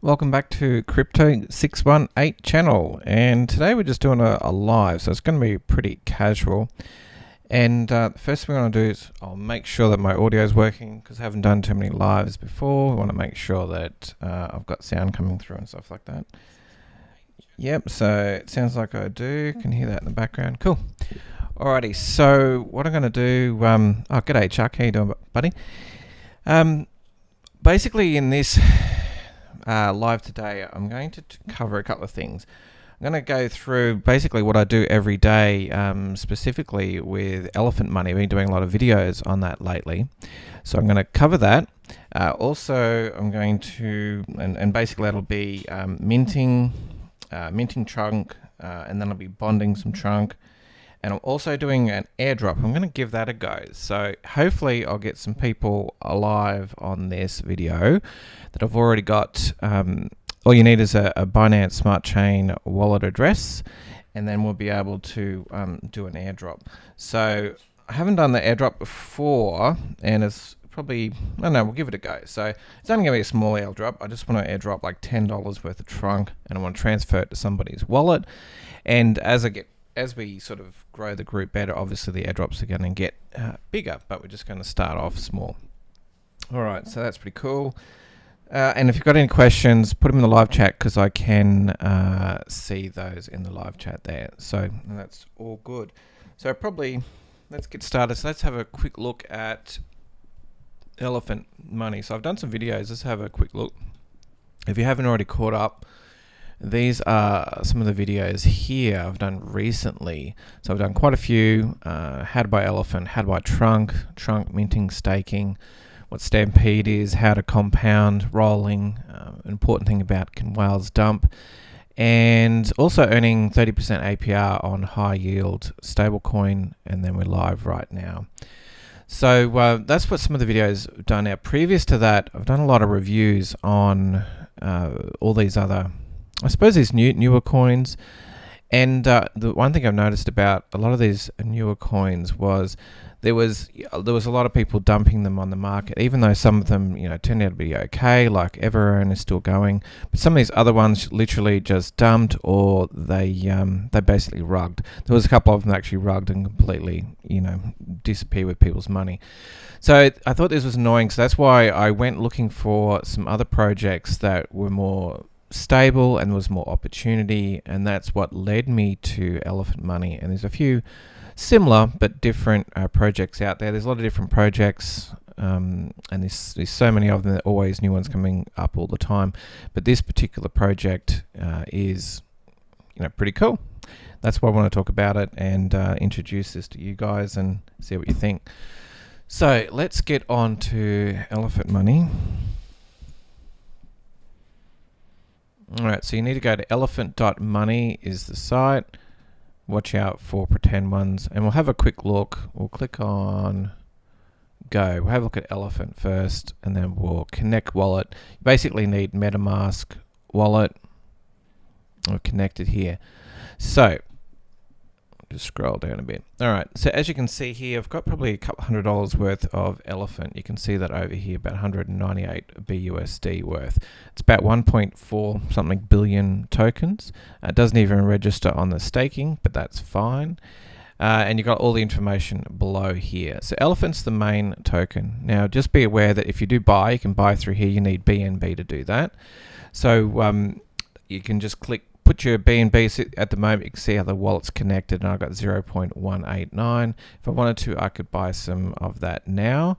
Welcome back to Crypto 618 channel, and today we're just doing a live, so it's going to be pretty casual. And the first thing we're going to do is I'll make sure that my audio is working, because I haven't done too many lives before. I want to make sure that I've got sound coming through and stuff like that. Yep, so it sounds like I do. Can hear that in the background. Cool. Alrighty, so what I'm going to do, g'day Chuck, how you doing, buddy? Basically in this live today, I'm going to cover a couple of things. I'm going to go through basically what I do every day, specifically with elephant money. I've been doing a lot of videos on that lately, so I'm going to cover that. Also, I'm going to, and basically that'll be minting chunk, and then I'll be bonding some chunk. And I'm also doing an airdrop. I'm going to give that a go. So hopefully I'll get some people alive on this video that I've already got. All you need is a Binance Smart Chain wallet address, and then we'll be able to do an airdrop. So I haven't done the airdrop before, and it's probably, I don't know, we'll give it a go. So it's only going to be a small airdrop. I just want to airdrop like $10 worth of trunk, and I want to transfer it to somebody's wallet. And as we sort of grow the group better, obviously the airdrops are going to get bigger, but we're just going to start off small. All right, so that's pretty cool. And if you've got any questions, put them in the live chat, because I can see those in the live chat there. So that's all good. So probably let's get started. So let's have a quick look at elephant money. So I've done some videos. Let's have a quick look. If you haven't already caught up, these are some of the videos here I've done recently. So I've done quite a few. How to buy elephant, how to buy trunk, minting, staking, what Stampede is, how to compound, rolling, important thing about can whales dump, and also earning 30% APR on high yield stablecoin, and then we're live right now. So that's what some of the videos I've done. Now, previous to that, I've done a lot of reviews on all these other, I suppose, these newer coins. And the one thing I've noticed about a lot of these newer coins was there was a lot of people dumping them on the market, even though some of them, turned out to be okay, like Everearn is still going. But some of these other ones literally just dumped, or they basically rugged. There was a couple of them that actually rugged and completely, disappear with people's money. So I thought this was annoying. So that's why I went looking for some other projects that were more stable and was more opportunity, and that's what led me to Elephant Money. And there's a few similar but different projects out there. There's a lot of different projects, and there's so many of them. There are always new ones coming up all the time, but this particular project is pretty cool. That's why I want to talk about it and introduce this to you guys and see what you think. So let's get on to Elephant Money. Alright, so you need to go to elephant.money is the site. Watch out for pretend ones, and we'll have a quick look. We'll click on go. We'll have a look at elephant first, and then we'll connect wallet. You basically need Metamask wallet. We're connected here. So just scroll down a bit. Alright, so as you can see here, I've got probably a couple $100 worth of elephant. You can see that over here, about 198 BUSD worth. It's about 1.4 something billion tokens. It doesn't even register on the staking, but that's fine. And you've got all the information below here. So elephant's the main token. Now just be aware that if you do buy, you can buy through here. You need BNB to do that. So you can just put your BNB. At the moment, you can see how the wallet's connected, and I've got 0.189. If I wanted to, I could buy some of that now.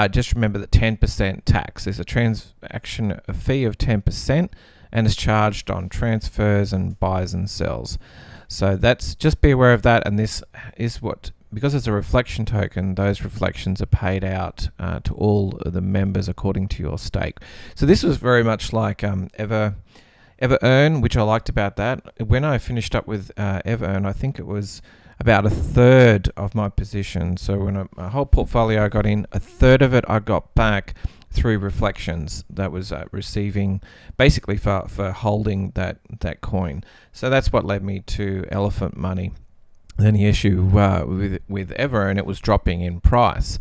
Just remember that 10% tax. There's a transaction fee of 10%, and it's charged on transfers and buys and sells. So just be aware of that. And this is because it's a reflection token, those reflections are paid out to all of the members according to your stake. So this was very much like Everearn, which I liked about that. When I finished up with Everearn, I think it was about a third of my position. So when my whole portfolio I got in, a third of it I got back through reflections that was receiving basically for holding that coin. So that's what led me to Elephant Money. Then the issue with Everearn, it was dropping in price.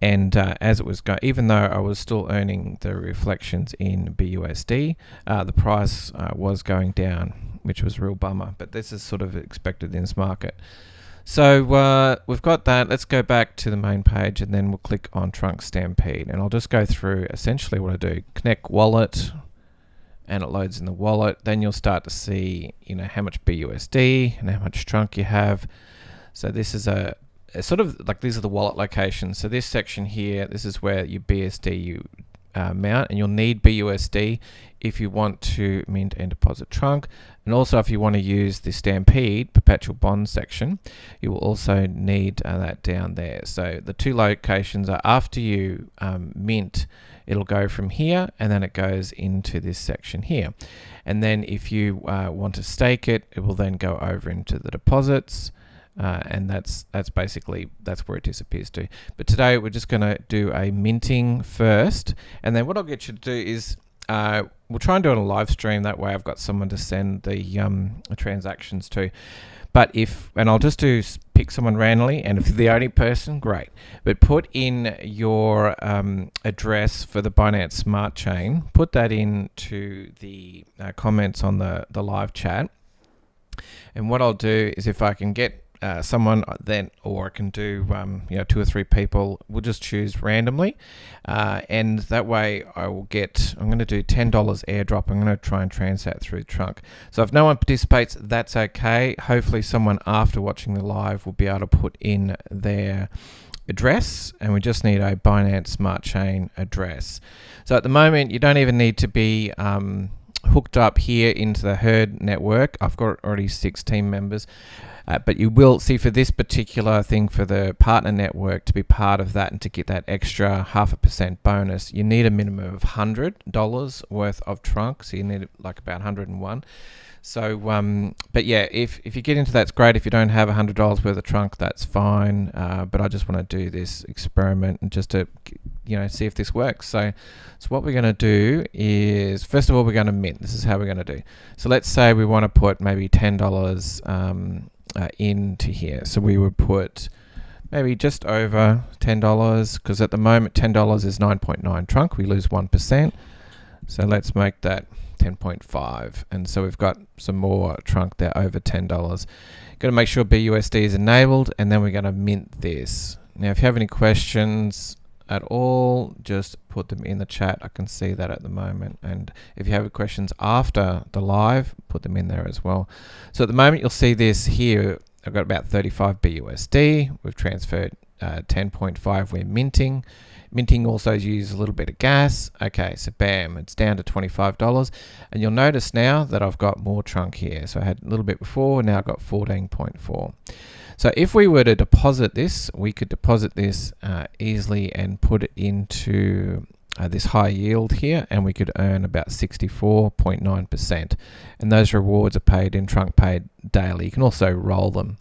And as it was going, even though I was still earning the reflections in BUSD, the price was going down, which was a real bummer. But this is sort of expected in this market. So we've got that. Let's go back to the main page, and then we'll click on Trunk Stampede. And I'll just go through essentially what I do. Connect wallet, and it loads in the wallet. Then you'll start to see, how much BUSD and how much Trunk you have. So this is a sort of like, these are the wallet locations. So this section here, this is where your BSD you mount, and you'll need BUSD if you want to mint and deposit Trunk. And also if you want to use the Stampede Perpetual Bond section, you will also need that down there. So the two locations are, after you mint, it'll go from here, and then it goes into this section here. And then if you want to stake it, it will then go over into the deposits. And that's basically where it disappears to. But today we're just going to do a minting first, and then what I'll get you to do is we'll try and do it on a live stream. That way I've got someone to send the transactions to. But and I'll just pick someone randomly, and if you're the only person, great. But put in your address for the Binance Smart Chain. Put that into the comments on the live chat. And what I'll do is, if I can get someone, then, or I can do 2 or 3 people, we'll just choose randomly, and that way I'm going to do $10 airdrop. I'm going to try and transact through Trunk. So if no one participates, that's okay. Hopefully someone after watching the live will be able to put in their address, and we just need a Binance Smart Chain address. So at the moment you don't even need to be hooked up here into the herd network. I've got already 6 team members. But you will see, for this particular thing, for the partner network, to be part of that and to get that extra 0.5% bonus, you need a minimum of $100 worth of Trunk. So you need like about 101. So, but yeah, if you get into that, it's great. If you don't have $100 worth of Trunk, that's fine. But I just want to do this experiment and just to, see if this works. So what we're going to do is, first of all, we're going to mint. This is how we're going to do. So let's say we want to put maybe $10 into here. So we would put maybe just over $10, because at the moment $10 is 9.9 Trunk. We lose 1%. So let's make that 10.5, and so we've got some more Trunk there over $10. Got to make sure BUSD is enabled, and then we're going to mint this. Now if you have any questions at all, just put them in the chat. I can see that at the moment, and if you have questions after the live, put them in there as well. So at the moment you'll see this here, I've got about 35 BUSD. We've transferred 10.5. We're minting. Minting also uses a little bit of gas. Okay, so bam, it's down to $25. And you'll notice now that I've got more Trunk here. So I had a little bit before, now I've got 14.4. So if we were to deposit this, we could deposit this easily and put it into this high yield here, and we could earn about 64.9%. And those rewards are paid in Trunk paid daily. You can also roll them.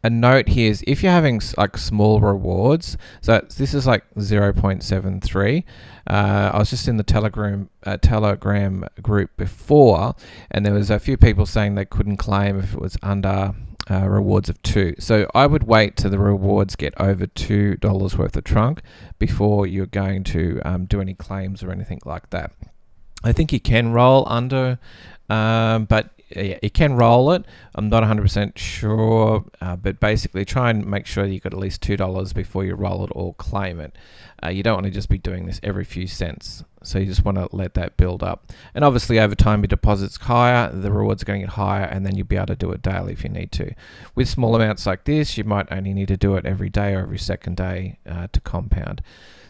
A note here is, if you're having like small rewards, so this is like 0.73. I was just in the Telegram group before, and there was a few people saying they couldn't claim if it was under rewards of 2. So I would wait till the rewards get over $2 worth of Trunk before you're going to do any claims or anything like that. I think you can roll under, but yeah, you can roll it. I'm not 100% sure, but basically try and make sure you got at least $2 before you roll it or claim it. You don't want to just be doing this every few cents. So you just want to let that build up. And obviously over time your deposit's higher, the rewards are going to get higher, and then you'll be able to do it daily if you need to. With small amounts like this, you might only need to do it every day or every second day to compound.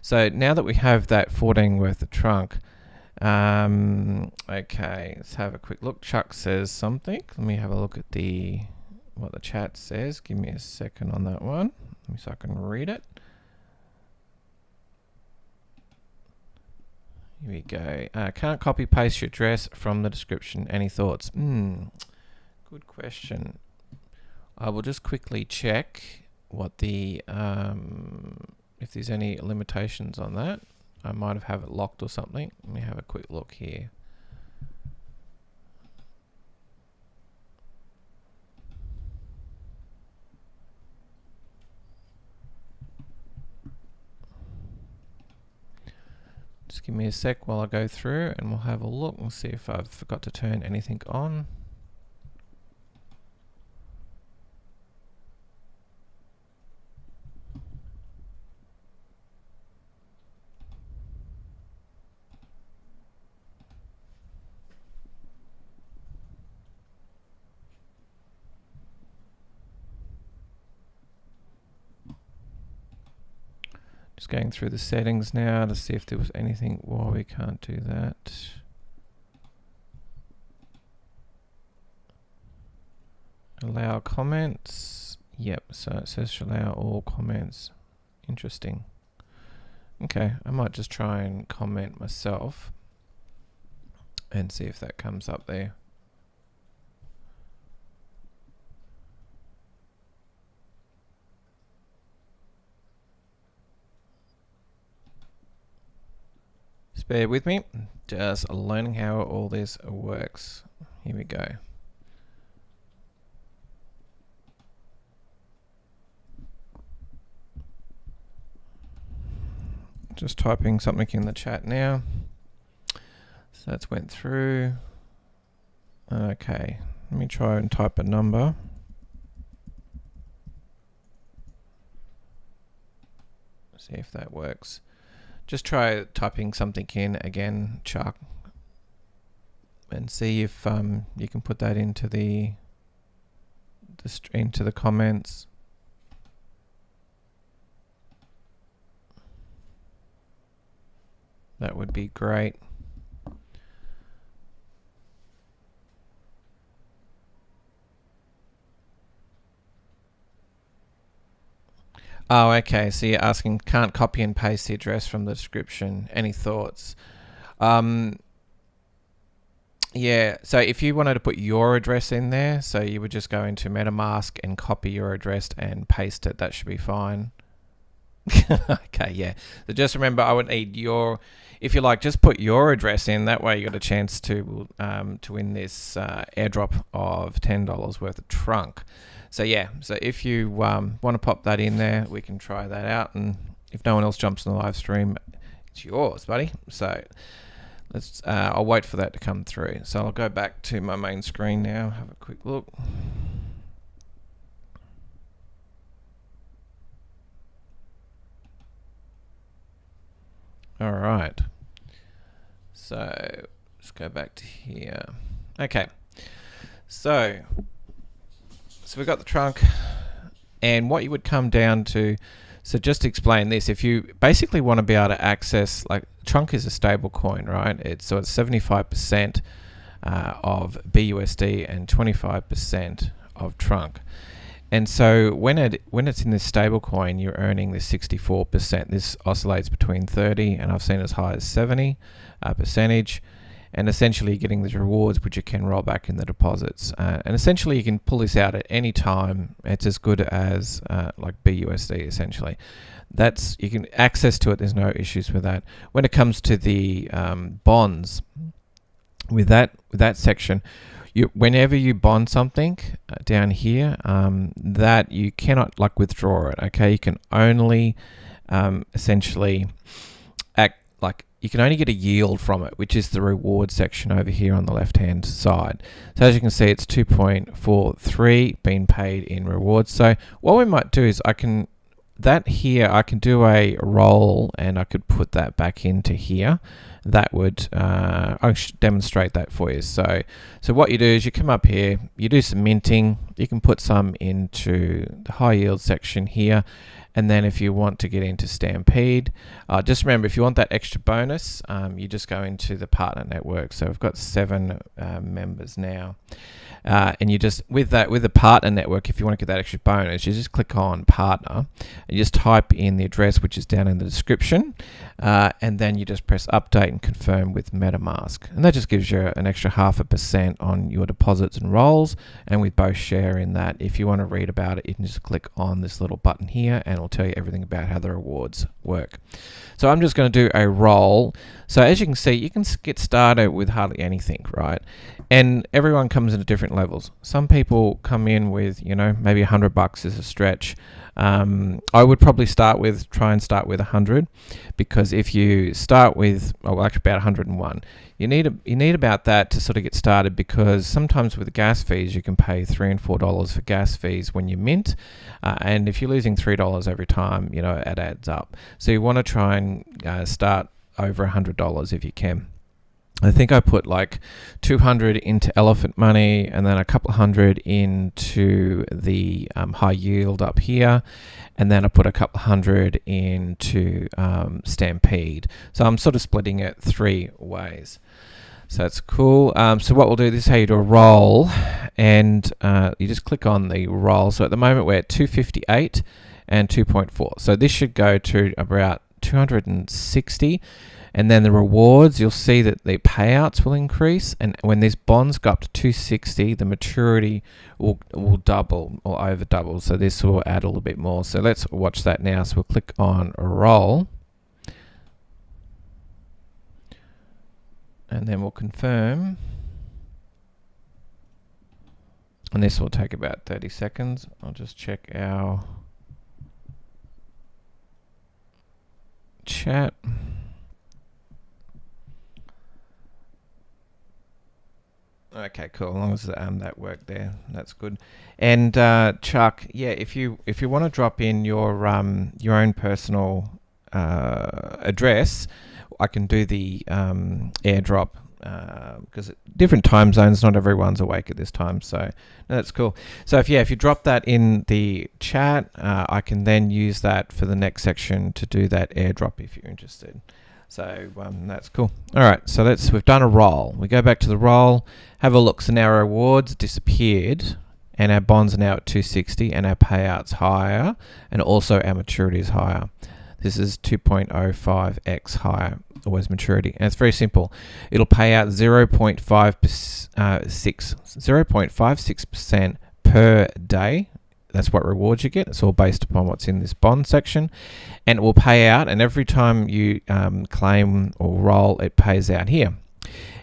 So now that we have that 14 worth of Trunk, okay, let's have a quick look. Chuck says something. Let me have a look at what the chat says. Give me a second on that one, so I can read it. Here we go. Can't copy paste your address from the description. Any thoughts? Good question. I will just quickly check what if there's any limitations on that. I might have it locked or something. Let me have a quick look here. Just give me a sec while I go through and we'll have a look and see if I've forgot to turn anything on. Just going through the settings now to see if there was anything why we can't do that. Allow comments. Yep, so it says allow all comments. Interesting. Okay, I might just try and comment myself and see if that comes up there. Just bear with me, just learning how all this works. Here we go. Just typing something in the chat now. So that's went through. Okay, let me try and type a number. See if that works. Just try typing something in again, Chuck, and see if you can put that into the comments. That would be great. Oh, okay. So you're asking, can't copy and paste the address from the description. Any thoughts? Yeah. So if you wanted to put your address in there, so you would just go into Metamask and copy your address and paste it. That should be fine. Okay. Yeah. So just remember, I would need your, if you like, just put your address in. That way you got a chance to win this airdrop of $10 worth of trunk. So yeah, so if you want to pop that in there, we can try that out. And if no one else jumps in the live stream, it's yours, buddy. So let's, I'll wait for that to come through. So I'll go back to my main screen now, have a quick look. All right. So let's go back to here. Okay. So we've got the trunk, and what you would come down to, so just to explain this, if you basically want to be able to access, like, trunk is a stable coin, right? It's 75% of BUSD and 25% of trunk. And so when it's in this stable coin, you're earning this 64%. This oscillates between 30 and I've seen as high as 70 percentage. And essentially getting these rewards which you can roll back in the deposits. And essentially you can pull this out at any time. It's as good as like BUSD essentially. That's, you can access to it, there's no issues with that. When it comes to the bonds, with that section, whenever you bond something down here, that you cannot like withdraw it, okay? You can only essentially act like, you can only get a yield from it, which is the reward section over here on the left-hand side. So as you can see, it's 2.43 being paid in rewards. So what we might do is I can do a roll and I could put that back into here. That would, I should demonstrate that for you. So what you do is you come up here, you do some minting, you can put some into the high yield section here. And then if you want to get into Stampede, just remember, if you want that extra bonus, you just go into the partner network. So we've got 7 members now. And you just, with the partner network, if you want to get that extra bonus, you just click on partner and you just type in the address, which is down in the description. And then you just press update and confirm with Metamask. And that just gives you an extra 0.5% on your deposits and rolls. And we both share in that. If you want to read about it, you can just click on this little button here and will tell you everything about how the rewards work. So I'm just going to do a roll. So as you can see, you can get started with hardly anything, right? And everyone comes in at different levels. Some people come in with, maybe $100 is a stretch. I would probably try and start with 100, because if you start with, actually about 101, you need about that to sort of get started, because sometimes with the gas fees you can pay $3 and $4 for gas fees when you mint, and if you're losing $3 every time, it adds up. So you want to try and start over $100 if you can. I think I put like 200 into elephant money, and then a couple hundred into the high yield up here, and then I put a couple hundred into Stampede. So I'm sort of splitting it 3 ways. So that's cool. So what we'll do, this is how you do a roll, and you just click on the roll. So at the moment we're at 258 and 2.4. So this should go to about 260. And then the rewards, you'll see that the payouts will increase. And when these bonds go up to 260, the maturity will double or over double. So this will add a little bit more. So let's watch that now. So we'll click on roll. And then we'll confirm. And this will take about 30 seconds. I'll just check our chat. Okay, cool. As long as that worked there, that's good. And Chuck, yeah, if you want to drop in your own personal address, I can do the airdrop, because different time zones, not everyone's awake at this time. So that's cool. So if you drop that in the chat, I can then use that for the next section to do that airdrop if you're interested. So that's cool. All right, so we've done a roll. We go back to the roll, have a look. So now our rewards disappeared, and our bonds are now at 260, and our payouts higher, and also our maturity is higher. This is 2.05x higher, always maturity. And it's very simple. It'll pay out 0.56% per day. That's what rewards you get. It's all based upon what's in this bond section, and it will pay out. And every time you claim or roll, it pays out here.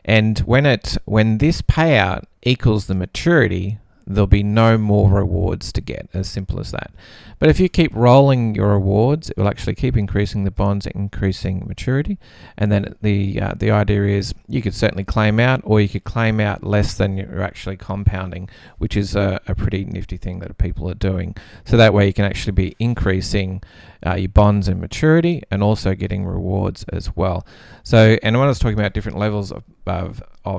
And when this payout equals the maturity, there'll be no more rewards to get. As simple as that. But if you keep rolling your rewards, it will actually keep increasing the bonds, increasing maturity. And then the idea is you could certainly claim out, or you could claim out less than you're actually compounding, which is a pretty nifty thing that people are doing. So that way you can actually be increasing your bonds and maturity, and also getting rewards as well. So, and when I was talking about different levels of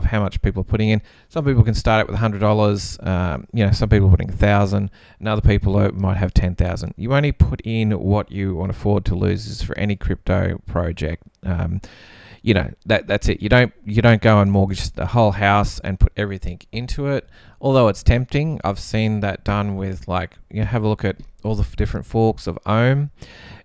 how much people are putting in, some people can start it with $100. Some people are putting 1,000, and other people might have 10,000. You only put in what you want to afford to lose. Is for any crypto project. That's it. You don't go and mortgage the whole house and put everything into it. Although it's tempting, I've seen that done with have a look at all the different forks of Ohm,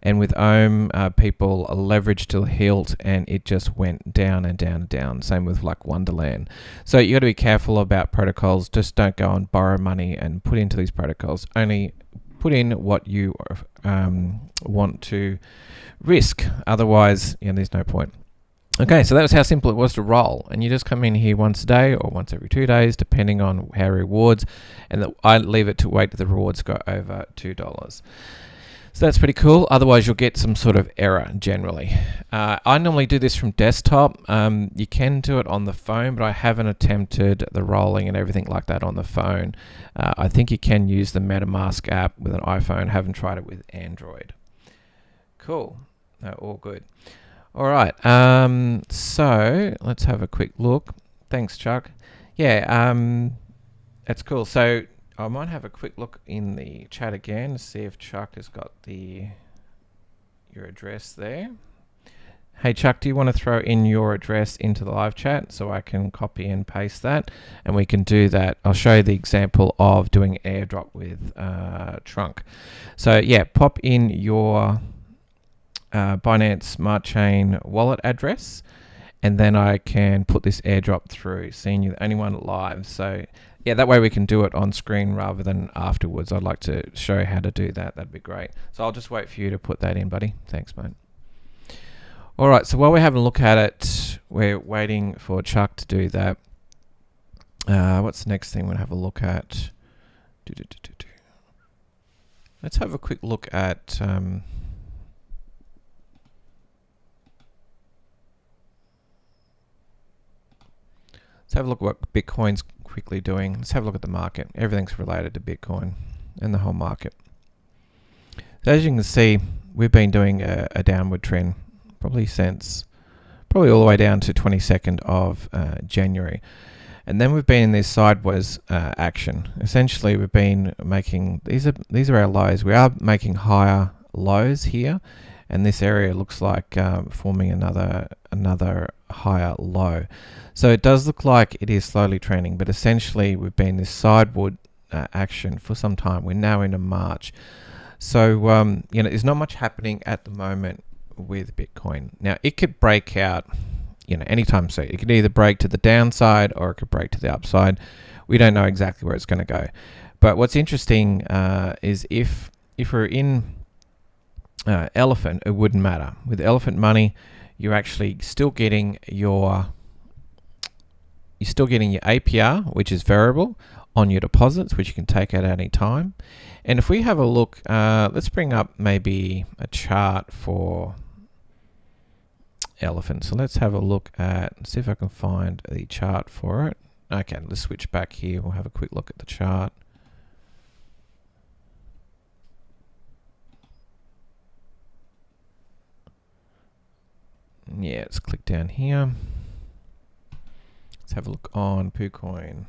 and with Ohm, people leveraged to the hilt, and it just went down and down and down. Same with Wonderland. So you got to be careful about protocols. Just don't go and borrow money and put into these protocols. Only put in what you want to risk. Otherwise, there's no point. Okay, so that was how simple it was to roll. And you just come in here once a day or once every 2 days, depending on how rewards. And I leave it to wait till the rewards go over $2. So that's pretty cool. Otherwise, you'll get some sort of error generally. I normally do this from desktop. You can do it on the phone, but I haven't attempted the rolling and everything like that on the phone. I think you can use the Metamask app with an iPhone. Haven't tried it with Android. Cool. No, all good. All right, so let's have a quick look. Thanks, Chuck. Yeah, that's cool. So I might have a quick look in the chat again to see if Chuck has got your address there. Hey, Chuck, do you want to throw in your address into the live chat so I can copy and paste that? And we can do that. I'll show you the example of doing airdrop with Trunk. So yeah, pop in your Binance Smart Chain wallet address, and then I can put this airdrop through, seeing you're the only one live. So yeah, that way we can do it on screen rather than afterwards. I'd like to show how to do that. That'd be great. So I'll just wait for you to put that in, buddy. Thanks, mate. All right, so while we're having a look at it, we're waiting for Chuck to do that. What's the next thing we're going to have a look at? Let's have a quick look at... let's have a look at what Bitcoin's quickly doing. Let's have a look at the market. Everything's related to Bitcoin and the whole market. So as you can see, we've been doing a downward trend probably all the way down to 22nd of January. And then we've been in this sideways action. Essentially, we've been making, these are our lows. We are making higher lows here, and this area looks like forming another higher low. So it does look like it is slowly trending, but essentially we've been in this sideward action for some time. We're now into March. So, there's not much happening at the moment with Bitcoin. Now, it could break out, anytime soon. It could either break to the downside or it could break to the upside. We don't know exactly where it's going to go. But what's interesting is if we're in elephant, it wouldn't matter. With elephant money, you're actually still getting your APR, which is variable, on your deposits, which you can take out at any time. And if we have a look, let's bring up maybe a chart for elephant. So let's have a look at, see if I can find the chart for it. Okay, let's switch back here. We'll have a quick look at the chart. Yeah, let's click down here. Let's have a look on PooCoin.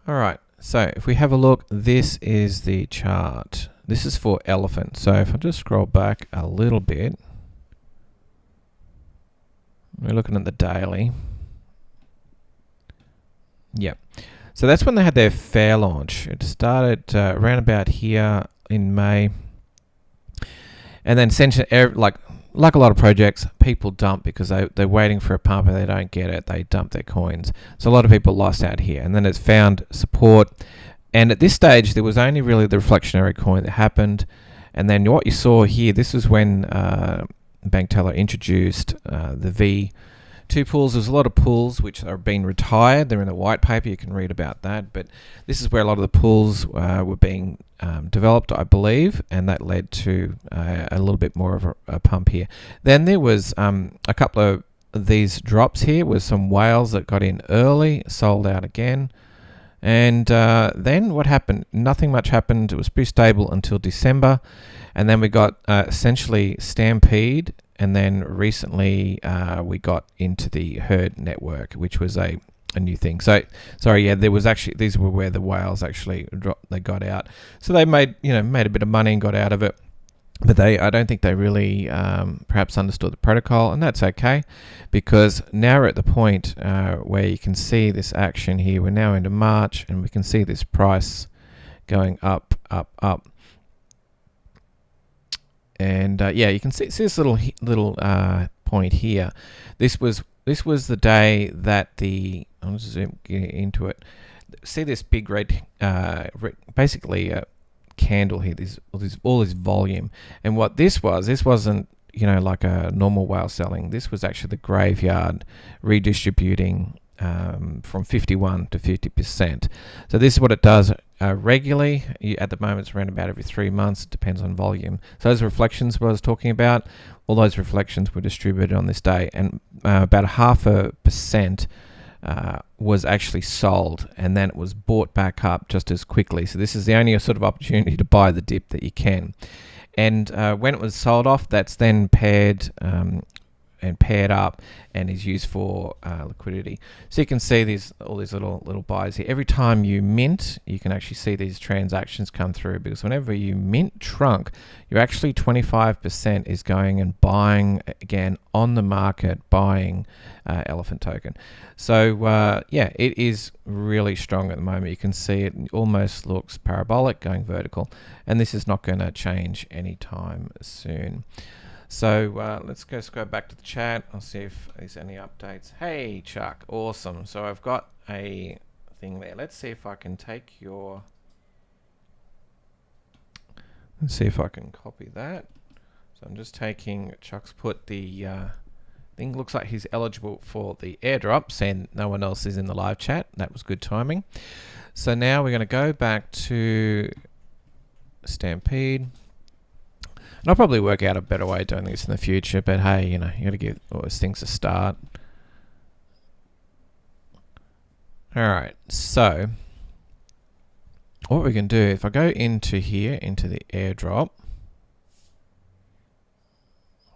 All right, so if we have a look, this is the chart. This is for elephant. So if I just scroll back a little bit, we're looking at the daily. Yep. So that's when they had their fair launch. It started around about here in May. And then essentially, like a lot of projects, people dump because they're waiting for a pump and they don't get it. They dump their coins. So a lot of people lost out here. And then it's found support. And at this stage, there was only really the reflectionary coin that happened. And then what you saw here, this is when Bank Teller introduced the V2 pools. There's a lot of pools which are being retired. They're in the white paper. You can read about that. But this is where a lot of the pools were being developed, I believe, and that led to a little bit more of a pump here. Then there was a couple of these drops here with some whales that got in early, sold out again. And then what happened? Nothing much happened. It was pretty stable until December. And then we got essentially Stampede. And then recently we got into the herd network, which was a new thing. So, sorry, yeah, there was actually, these were where the whales actually dropped, they got out. So they made a bit of money and got out of it. But I don't think they really perhaps understood the protocol, and that's okay, because now we're at the point where you can see this action here. We're now into March, and we can see this price going up, up, up. And yeah, you can see this little point here. This was the day that I'll just zoom into it. See this big red, basically candle here. All this volume, and what this wasn't like a normal whale selling. This was actually the graveyard redistributing from 51 to 50%. So this is what it does regularly. At the moment, it's around about every 3 months. It depends on volume. So those reflections I was talking about, all those reflections were distributed on this day, and about 0.5% was actually sold, and then it was bought back up just as quickly. So this is the only sort of opportunity to buy the dip that you can. And when it was sold off, that's then paired and paired up and is used for liquidity. So you can see all these little buys here. Every time you mint, you can actually see these transactions come through, because whenever you mint Trunk, you're actually 25% is going and buying again on the market, buying Elephant token. So yeah, it is really strong at the moment. You can see it almost looks parabolic going vertical, and this is not going to change anytime soon. So let's go back to the chat. I'll see if there's any updates. Hey Chuck, awesome. So I've got a thing there. Let's see if I can take your, let's see if I can copy that. So I'm just taking, Chuck's put the thing, looks like he's eligible for the airdrops and no one else is in the live chat. That was good timing. So now we're going to go back to Stampede. And I'll probably work out a better way of doing this in the future, but hey, you know, you got to give all those things a start. All right, so what we can do, if I go into here, into the airdrop,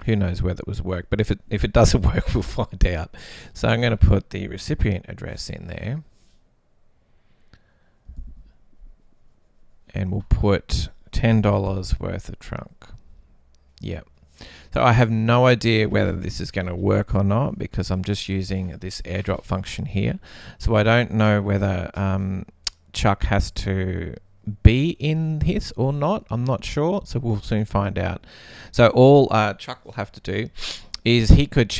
who knows whether it was work, but if it doesn't work, we'll find out. So I'm going to put the recipient address in there, and we'll put $10 worth of Trunk. Yep. So I have no idea whether this is going to work or not, because I'm just using this airdrop function here. So I don't know whether Chuck has to be in this or not. I'm not sure. So we'll soon find out. So all Chuck will have to do is he could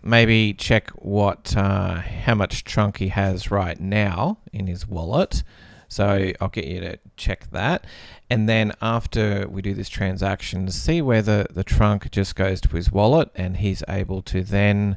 maybe check what how much Trunk he has right now in his wallet. So I'll get you to check that. And then after we do this transaction, see whether the Trunk just goes to his wallet and he's able to then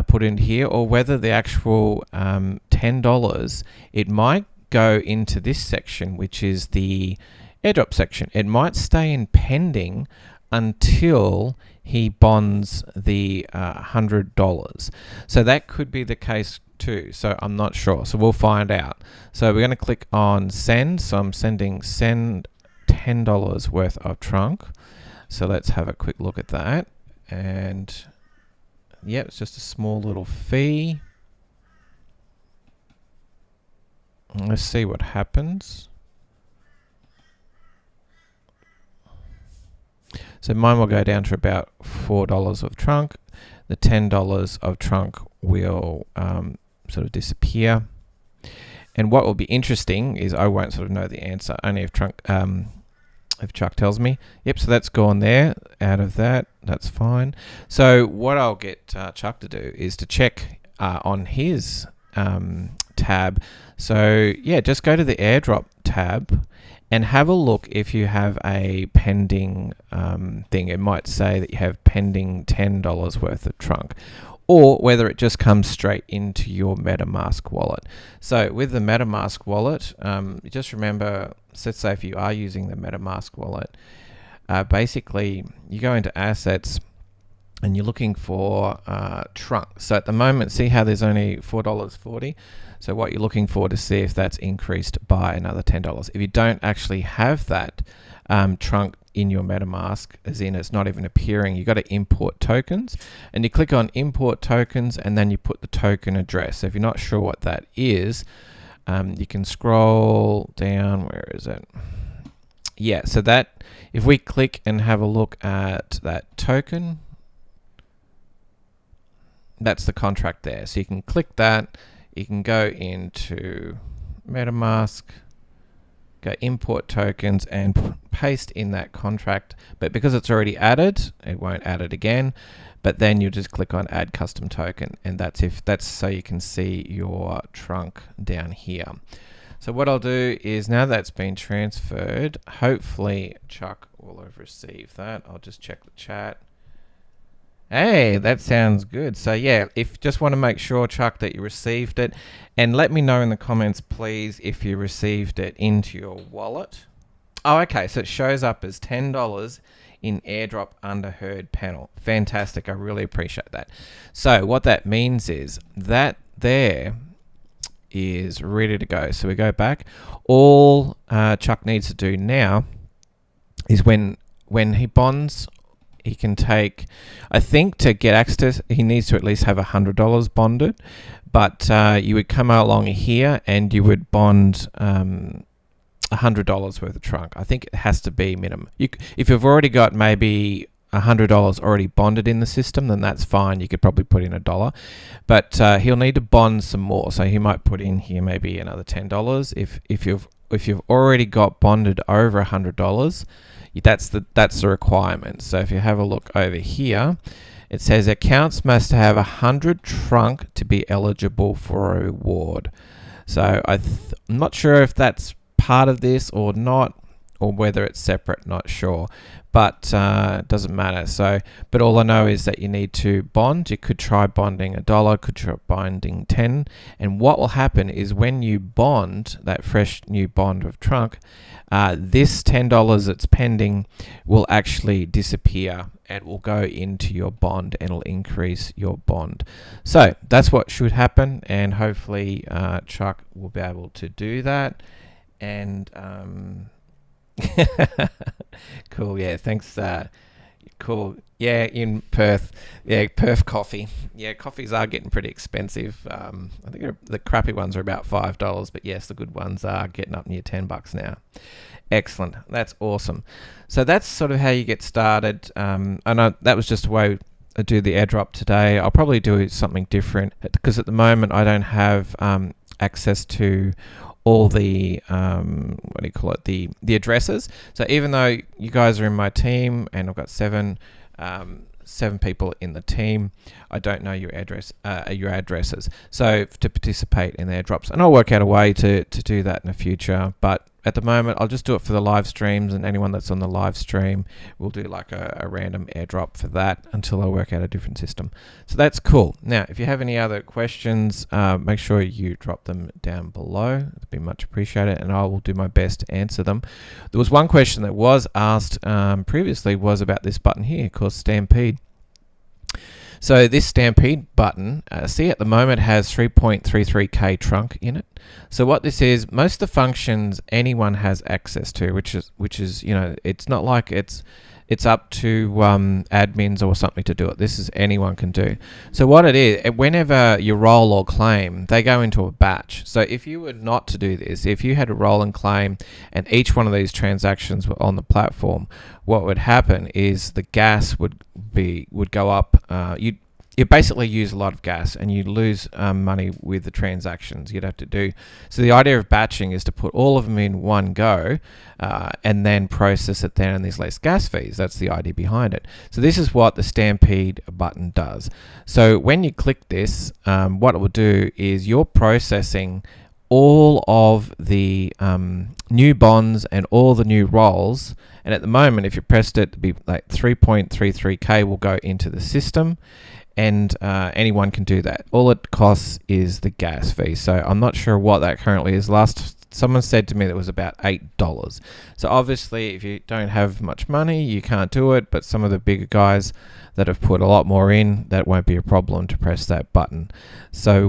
put in here, or whether the actual $10, it might go into this section, which is the airdrop section. It might stay in pending until he bonds the $100. So that could be the case too. So I'm not sure. So we'll find out. So we're going to click on send. So I'm send $10 worth of Trunk. So let's have a quick look at that. And yeah, it's just a small little fee. Let's see what happens. So mine will go down to about $4 of Trunk. The $10 of Trunk will sort of disappear. And what will be interesting is I won't sort of know the answer, only if Chuck tells me. Yep, so that's gone there, out of that, that's fine. So what I'll get Chuck to do is to check on his tab. So yeah, just go to the airdrop tab and have a look if you have a pending thing. It might say that you have pending $10 worth of Trunk, or whether it just comes straight into your Metamask wallet. So with the Metamask wallet, just remember, let's say if you are using the Metamask wallet, basically you go into assets and you're looking for Trunk. So at the moment, see how there's only $4.40? So what you're looking for to see if that's increased by another $10. If you don't actually have that Trunk in your Metamask, as in it's not even appearing, you got to import tokens, and you click on import tokens, and then you put the token address. So if you're not sure what that is, you can scroll down. Where is it? Yeah, so that, if we click and have a look at that token, that's the contract there. So you can click that, you can go into Metamask, go import tokens and paste in that contract. But because it's already added, it won't add it again. But then you just click on add custom token, and that's so you can see your Trunk down here. So what I'll do is, now that's been transferred, hopefully Chuck will have received that. I'll just check the chat. Hey, that sounds good. So yeah, if just want to make sure, Chuck, that you received it, and let me know in the comments, please, if you received it into your wallet. Oh, okay. So it shows up as $10 in airdrop under herd panel. Fantastic. I really appreciate that. So what that means is that there is ready to go. So we go back. All Chuck needs to do now is when he bonds he can take, I think to get access, he needs to at least have $100 bonded. But you would come along here and you would bond $100 worth of trunk. I think it has to be minimum. If you've already got maybe $100 already bonded in the system, then that's fine. You could probably put in $1, but he'll need to bond some more. So he might put in here maybe another $10. If you've already got bonded over $100, that's the requirement. So if you have a look over here, it says accounts must have 100 trunk to be eligible for a reward. So I'm not sure if that's part of this or not, or whether it's separate, not sure, but it doesn't matter. So, but all I know is that you need to bond. You could try bonding $1, could try bonding 10, and what will happen is when you bond that fresh new bond of trunk, this $10 that's pending will actually disappear and will go into your bond and it'll increase your bond. So that's what should happen, and hopefully Chuck will be able to do that. And cool, yeah, thanks. Cool, yeah, in Perth, yeah, Perth coffee. Yeah, coffees are getting pretty expensive. I think the crappy ones are about $5, but yes, the good ones are getting up near $10 now. Excellent, that's awesome. So that's sort of how you get started. I know that was just a way I do the airdrop today. I'll probably do something different because at the moment I don't have access to all the what do you call it, the addresses. So even though you guys are in my team and I've got seven people in the team, I don't know your addresses. So to participate in the airdrops, and I'll work out a way to do that in the future, but at the moment I'll just do it for the live streams, and anyone that's on the live stream will do like a random airdrop for that until I work out a different system. So that's cool. Now if you have any other questions, make sure you drop them down below. It'd be much appreciated, and I will do my best to answer them. There was one question that was asked previously, was about this button here called Stampede. So this Stampede button, see at the moment has 3.33k trunk in it. So what this is, most of the functions anyone has access to, which is you know, it's not like it's up to admins or something to do it. This is anyone can do. So what it is, whenever you roll or claim, they go into a batch. So if you were not to do this, if you had a roll and claim and each one of these transactions were on the platform, what would happen is the gas would go up. You basically use a lot of gas and you lose money with the transactions you'd have to do. So the idea of batching is to put all of them in one go and then process it then, and there's less gas fees. That's the idea behind it. So this is what the Stampede button does. So when you click this, what it will do is you're processing all of the new bonds and all the new rolls. And at the moment, if you pressed it, it'd be like 3.33k will go into the system. And anyone can do that. All it costs is the gas fee. So I'm not sure what that currently is. Someone said to me that it was about $8. So obviously, if you don't have much money, you can't do it. But some of the bigger guys that have put a lot more in, that won't be a problem to press that button. So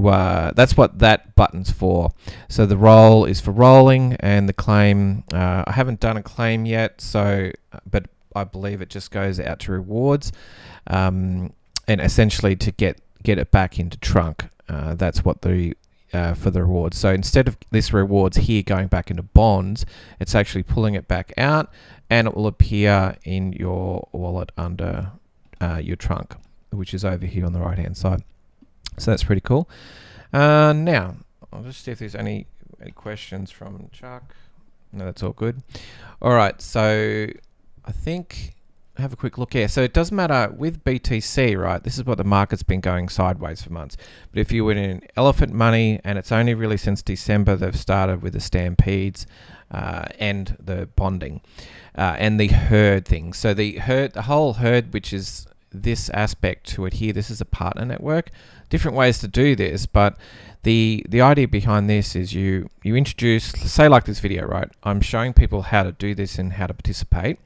that's what that button's for. So the roll is for rolling, and the claim, I haven't done a claim yet, so but I believe it just goes out to rewards. And essentially to get it back into trunk, that's what for the rewards. So instead of this rewards here going back into bonds, it's actually pulling it back out, and it will appear in your wallet under your trunk, which is over here on the right hand side. So that's pretty cool. Now I'll just see if there's any questions from Chuck. No, that's all good. All right, so I think have a quick look here. So it doesn't matter with BTC, right? This is what the market's been going sideways for months. But if you were in elephant money, and it's only really since December they've started with the Stampedes and the bonding and the herd thing. So the whole herd, which is this aspect to it here, this is a partner network. Different ways to do this, but the idea behind this is you introduce, say like this video, right? I'm showing people how to do this and how to participate.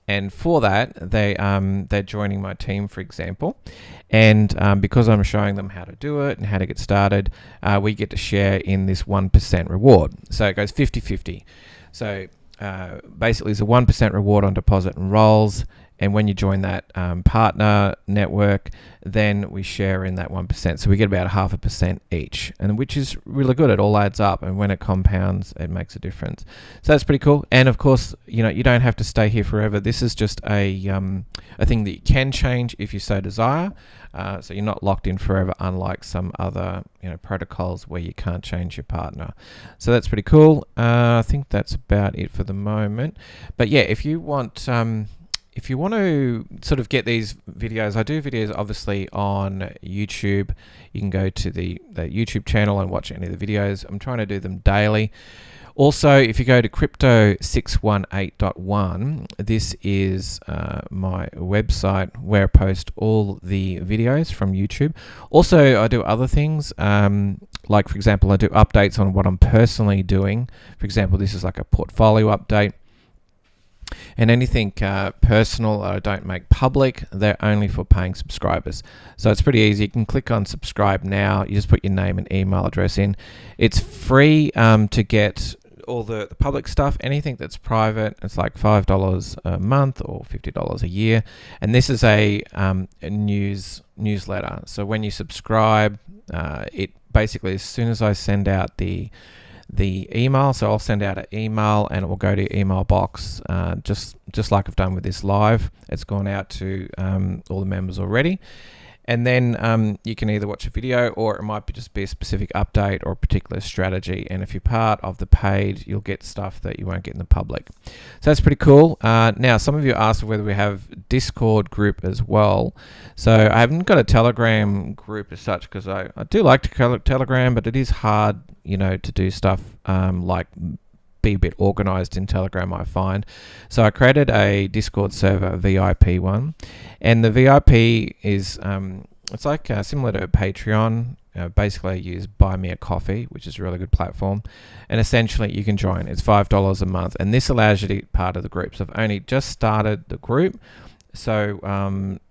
And for that, they're joining my team, for example. And because I'm showing them how to do it and how to get started, we get to share in this 1% reward. So it goes 50-50. So basically, it's a 1% reward on deposit and rolls. And when you join that partner network, then we share in that 1%. So we get about 0.5% each, and which is really good. It all adds up, and when it compounds, it makes a difference. So that's pretty cool. And of course, you know, you don't have to stay here forever. This is just a thing that you can change if you so desire. So you're not locked in forever, unlike some other, you know, protocols where you can't change your partner. So that's pretty cool. I think that's about it for the moment. But yeah, if you want to sort of get these videos, I do videos obviously on YouTube. You can go to the YouTube channel and watch any of the videos. I'm trying to do them daily. Also, if you go to crypto618.1, this is my website where I post all the videos from YouTube. Also, I do other things, like, for example, I do updates on what I'm personally doing. For example, this is like a portfolio update. And anything personal I don't make public, they're only for paying subscribers. So it's pretty easy. You can click on subscribe now. You just put your name and email address in. It's free to get all the public stuff. Anything that's private, it's like $5 a month or $50 a year. And this is a newsletter. So when you subscribe, it basically, as soon as I send out the email, so I'll send out an email and it will go to your email box, just like I've done with this live. It's gone out to all the members already. And then you can either watch a video, or it might just be a specific update or a particular strategy. And if you're part of the paid, you'll get stuff that you won't get in the public. So that's pretty cool. Now, some of you asked whether we have Discord group as well. So I haven't got a Telegram group as such, because I do like to Telegram, but it is hard, you know, to do stuff like be a bit organized in Telegram, I find. So I created a Discord server, VIP one, and the VIP is it's like similar to Patreon. Basically, I use Buy Me a Coffee, which is a really good platform, and essentially you can join. It's $5 a month, and this allows you to be part of the group. So I've only just started the group, so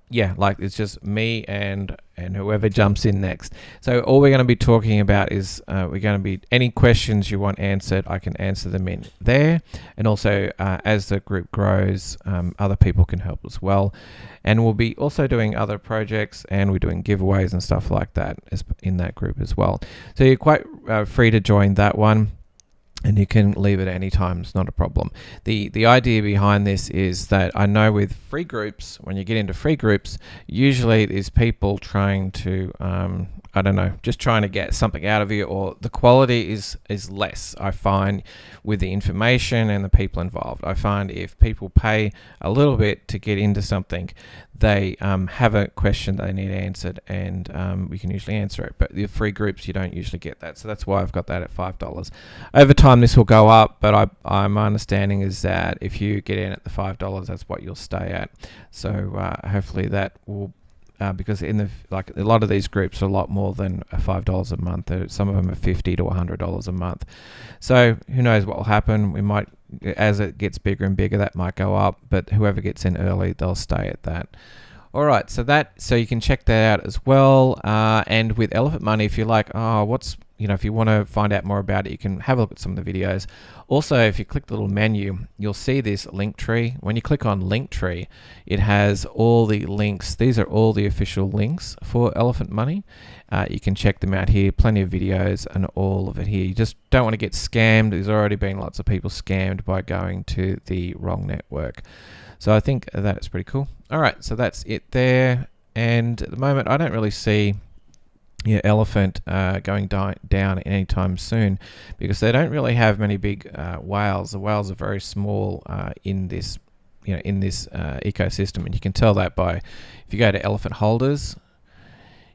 yeah, like it's just me and whoever jumps in next. So all we're going to be talking about is we're going to be any questions you want answered, I can answer them in there. And also as the group grows, other people can help as well. And we'll be also doing other projects, and we're doing giveaways and stuff like that in that group as well. So you're quite free to join that one. And you can leave it at any time. It's not a problem. The idea behind this is that I know with free groups, when you get into free groups, usually there's people trying to, I don't know, just trying to get something out of you, or the quality is less, I find, with the information and the people involved. I find if people pay a little bit to get into something, they have a question they need answered, and we can usually answer it. But the free groups, you don't usually get that. So that's why I've got that at $5. Over time, this will go up, but my understanding is that if you get in at the $5, that's what you'll stay at. So hopefully that will, because like a lot of these groups are a lot more than $5 a month. Some of them are $50 to $100 a month. So who knows what will happen? We might, as it gets bigger and bigger, that might go up. But whoever gets in early, they'll stay at that. All right, so you can check that out as well. And with Elephant Money, if you're like, if you want to find out more about it, you can have a look at some of the videos. Also, if you click the little menu, you'll see this link tree. When you click on link tree, it has all the links. These are all the official links for Elephant Money. You can check them out here. Plenty of videos and all of it here. You just don't want to get scammed. There's already been lots of people scammed by going to the wrong network. So I think that is pretty cool. All right, so that's it there. And at the moment, I don't really see Elephant going down anytime soon, because they don't really have many big whales. The whales are very small in this ecosystem, and you can tell that by, if you go to Elephant Holders,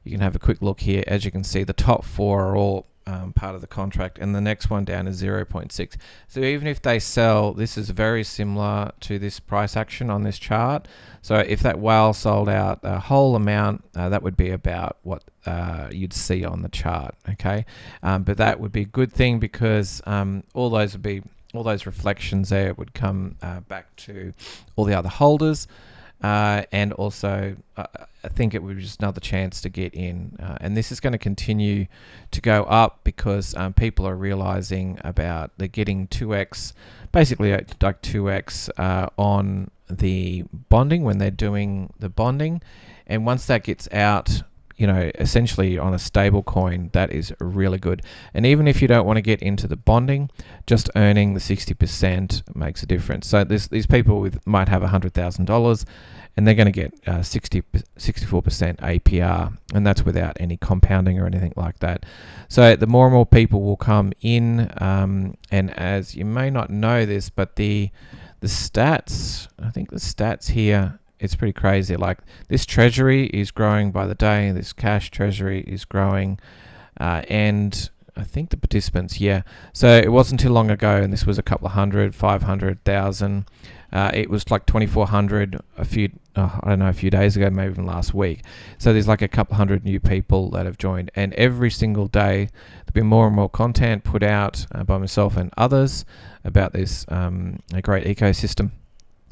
you can have a quick look here. As you can see, the top 4 are all part of the contract, and the next one down is 0.6. So even if they sell, this is very similar to this price action on this chart. So if that whale sold out a whole amount, that would be about what you'd see on the chart. Okay, but that would be a good thing, because all those reflections there would come back to all the other holders. and also I think it would be just another chance to get in, and this is going to continue to go up because people are realizing about they're getting 2x, basically like 2x on the bonding when they're doing the bonding, and once that gets out, you know, essentially on a stable coin, that is really good. And even if you don't want to get into the bonding, just earning the 60% makes a difference. So these people might have $100,000 and they're going to get 64% APR, and that's without any compounding or anything like that. So the more and more people will come in, and as you may not know this, but the stats, I think the stats here, it's pretty crazy. Like this treasury is growing by the day. This cash treasury is growing, and I think the participants, yeah. So it wasn't too long ago, and this was a couple of hundred, 500,000. It was like 2,400 a few days ago, maybe even last week. So there's like a couple hundred new people that have joined, and every single day there'll be more and more content put out by myself and others about this a great ecosystem.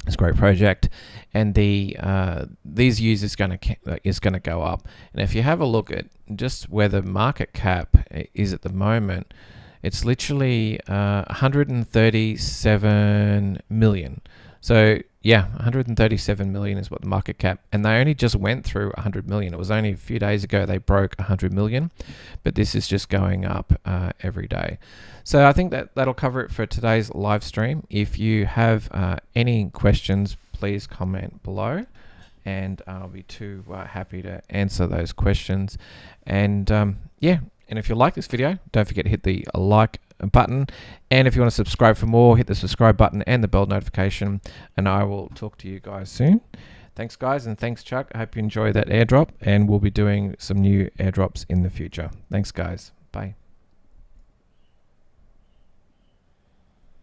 It's a great project, and these users is going to go up. And if you have a look at just where the market cap is at the moment, it's literally 137 million. So yeah, 137 million is what the market cap, and they only just went through 100 million. It was only a few days ago they broke 100 million, but this is just going up every day. So I think that'll cover it for today's live stream. If you have any questions, please comment below, and I'll be too happy to answer those questions. And yeah, and if you like this video, don't forget to hit the like button, and if you want to subscribe for more, hit the subscribe button and the bell notification, and I will talk to you guys soon. Thanks guys, and thanks Chuck. I hope you enjoy that airdrop, and we'll be doing some new airdrops in the future. Thanks guys. Bye.